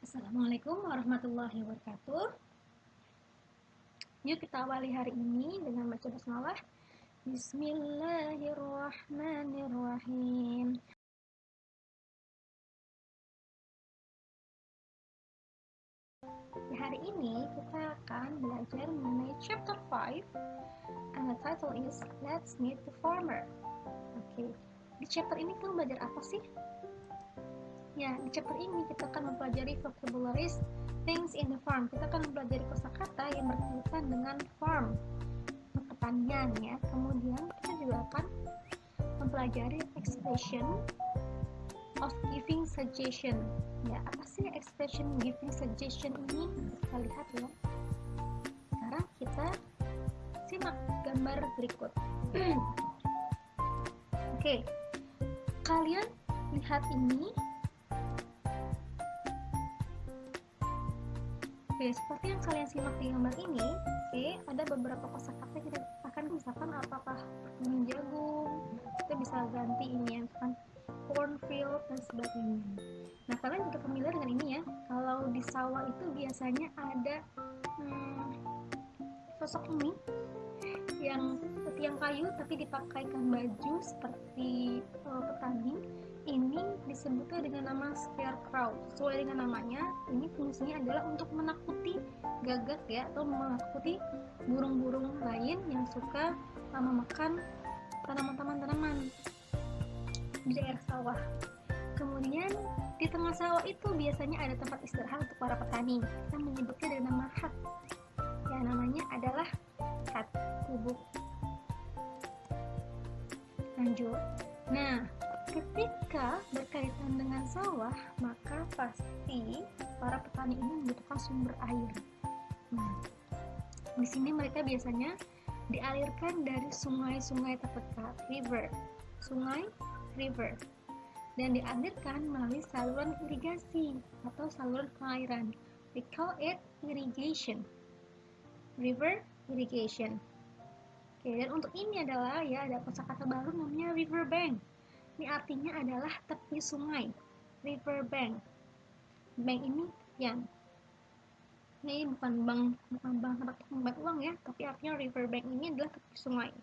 Assalamualaikum warahmatullahi wabarakatuh. Yuk kita awali hari ini dengan baca basmalah. Bismillahirrahmanirrahim. Di hari ini kita akan belajar mengenai chapter 5 and the title is Let's Meet the Farmer. Oke, di chapter ini kita belajar apa sih? Ya, di chapter ini kita akan mempelajari vocabularies things in the farm. Kita akan mempelajari kosakata yang berkaitan dengan farm, pertanian ya. Kemudian kita juga akan mempelajari expression of giving suggestion. Ya, apa sih expression giving suggestion ini? Kita lihat ya. Sekarang kita simak gambar berikut. Oke. Kalian lihat ini. Oke, seperti yang kalian simak di gambar ini, ada beberapa kosakata yang kita akan misalkan apakah jagung, kita bisa ganti ini ya, misalkan cornfield dan sebagainya. Nah, kalian juga familiar dengan ini ya. Kalau di sawah itu biasanya ada sosok ini yang tiang kayu tapi dipakaikan baju seperti petani. Ini disebutnya dengan nama scarecrow. Sesuai dengan namanya, ini fungsinya adalah untuk menakuti gagak ya, atau menakuti burung-burung lain yang suka memakan tanaman-tanaman di daerah sawah. Kemudian di tengah sawah itu biasanya ada tempat istirahat untuk para petani. Kita menyebutnya dengan nama hut. Ya, namanya adalah hut, gubuk. Lanjut. Nah, ketika berkaitan dengan sawah, maka pasti para petani ini membutuhkan sumber air. Di sini mereka biasanya dialirkan dari sungai-sungai terdekat, river, sungai, river, dan dialirkan melalui saluran irigasi atau saluran pengairan. We call it irrigation, river irrigation. Oke, dan untuk ini adalah ya ada kosakata baru namanya riverbank. Ini artinya adalah tepi sungai, riverbank. Bank ini yang ini bukan bank tempat uang ya, tapi artinya riverbank ini adalah tepi sungai.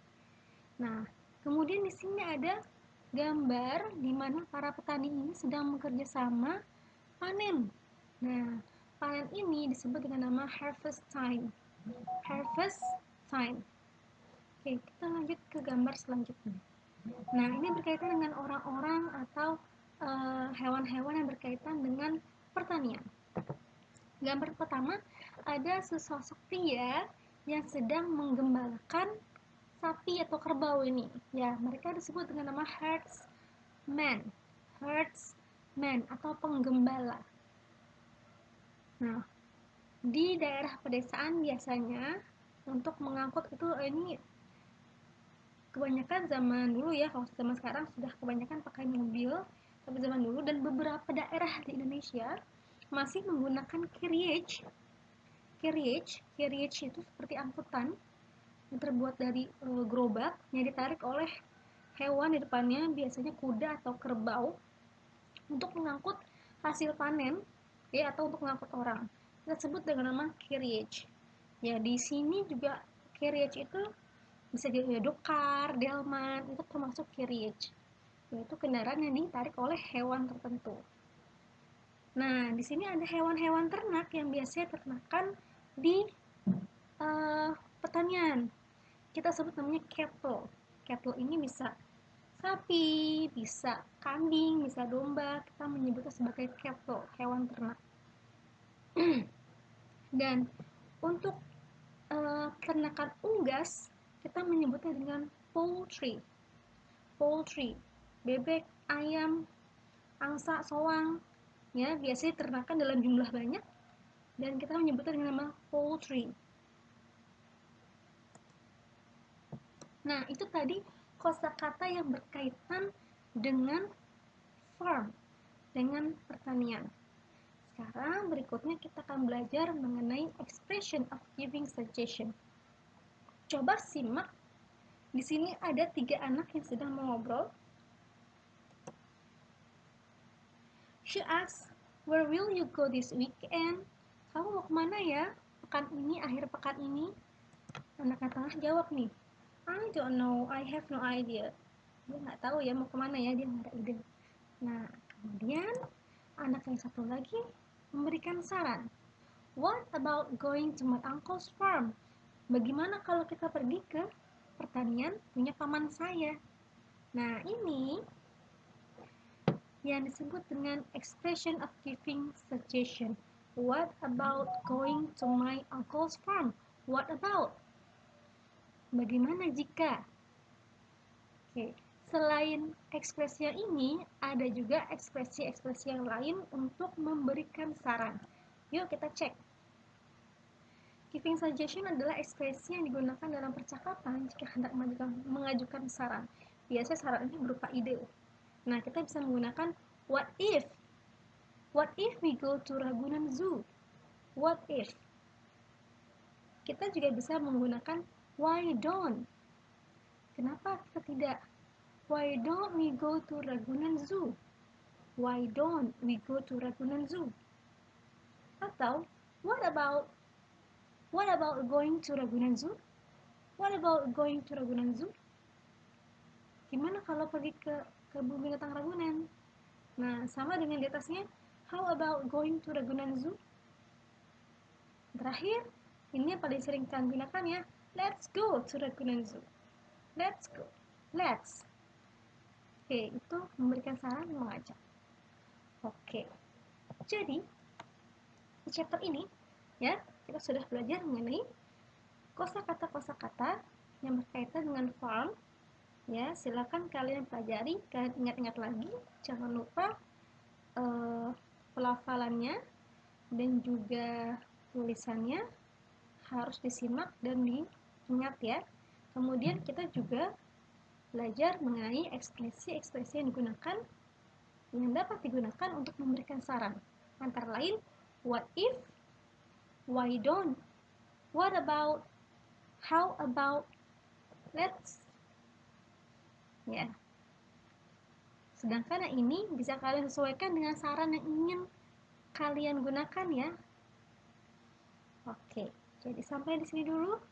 Nah, kemudian di sini ada gambar di mana para petani ini sedang bekerja sama panen. Nah, panen ini disebut dengan nama harvest time. Harvest time. Oke, kita lanjut ke gambar selanjutnya. Nah, ini berkaitan dengan orang-orang atau hewan-hewan yang berkaitan dengan pertanian. Gambar pertama, ada sesosok pria yang sedang menggembalakan sapi atau kerbau ini. Ya, mereka disebut dengan nama herdsman. Herdsman atau penggembala. Nah, di daerah pedesaan biasanya untuk mengangkut itu ini kebanyakan zaman dulu ya, kalau zaman sekarang sudah kebanyakan pakai mobil, tapi zaman dulu dan beberapa daerah di Indonesia masih menggunakan carriage. Carriage itu seperti angkutan yang terbuat dari gerobak yang ditarik oleh hewan di depannya, biasanya kuda atau kerbau, untuk mengangkut hasil panen ya, atau untuk mengangkut orang. Kita sebut dengan nama carriage. Ya, di sini juga carriage itu bisa jadi dokar, delman, itu termasuk carriage, yaitu kendaraan yang ditarik oleh hewan tertentu. Nah, di sini ada hewan-hewan ternak yang biasanya ternakan di pertanian. Kita sebut namanya cattle. Cattle ini bisa sapi, bisa kambing, bisa domba. Kita menyebutnya sebagai cattle, hewan ternak. Dan untuk ternakan unggas, kita menyebutnya dengan poultry. Poultry, bebek, ayam, angsa, soang, ya biasanya ternakan dalam jumlah banyak dan kita menyebutnya dengan nama poultry. Nah, itu tadi kosakata yang berkaitan dengan farm, dengan pertanian. Sekarang berikutnya kita akan belajar mengenai expression of giving suggestion. Coba simak. Di sini ada 3 anak yang sedang mengobrol. She asks, Where will you go this weekend? Kamu mau kemana ya? Pekan ini, akhir pekan ini? Anak yang tengah jawab nih, I don't know, I have no idea. Dia nggak tahu ya mau kemana ya, dia nggak ada ide. Nah, kemudian anak yang satu lagi memberikan saran. What about going to my uncle's farm? Bagaimana kalau kita pergi ke pertanian punya paman saya? Nah, ini yang disebut dengan expression of giving suggestion. What about going to my uncle's farm? What about? Bagaimana jika? Oke, selain ekspresi yang ini, ada juga ekspresi-ekspresi yang lain untuk memberikan saran. Yuk kita cek. Giving suggestion adalah ekspresi yang digunakan dalam percakapan jika hendak mengajukan saran. Biasanya saran ini berupa ide. Nah, kita bisa menggunakan what if. What if we go to Ragunan Zoo? What if? Kita juga bisa menggunakan why don't. Kenapa kita tidak? Why don't we go to Ragunan Zoo? Why don't we go to Ragunan Zoo? Atau what about going to Ragunan Zoo? What about going to Ragunan Zoo? Gimana kalau pergi ke kebun binatang Ragunan? Nah, sama dengan di atasnya, how about going to Ragunan Zoo? Terakhir, ini yang paling sering kalian gunakan ya, let's go to Ragunan Zoo. Let's go. Let's. Oke, itu memberikan saran mengajak. Oke. Jadi, di chapter ini ya, kita sudah belajar mengenai kosakata-kosakata yang berkaitan dengan farm. Ya, silakan kalian pelajari, kalian ingat-ingat lagi, jangan lupa pelafalannya dan juga tulisannya harus disimak dan diingat ya. Kemudian kita juga belajar mengenai ekspresi-ekspresi yang digunakan yang dapat digunakan untuk memberikan saran. Antara lain, what if, why don't, what about, how about, let's. Ya. Sedangkan yang ini bisa kalian sesuaikan dengan saran yang ingin kalian gunakan ya. Oke, jadi sampai di sini dulu.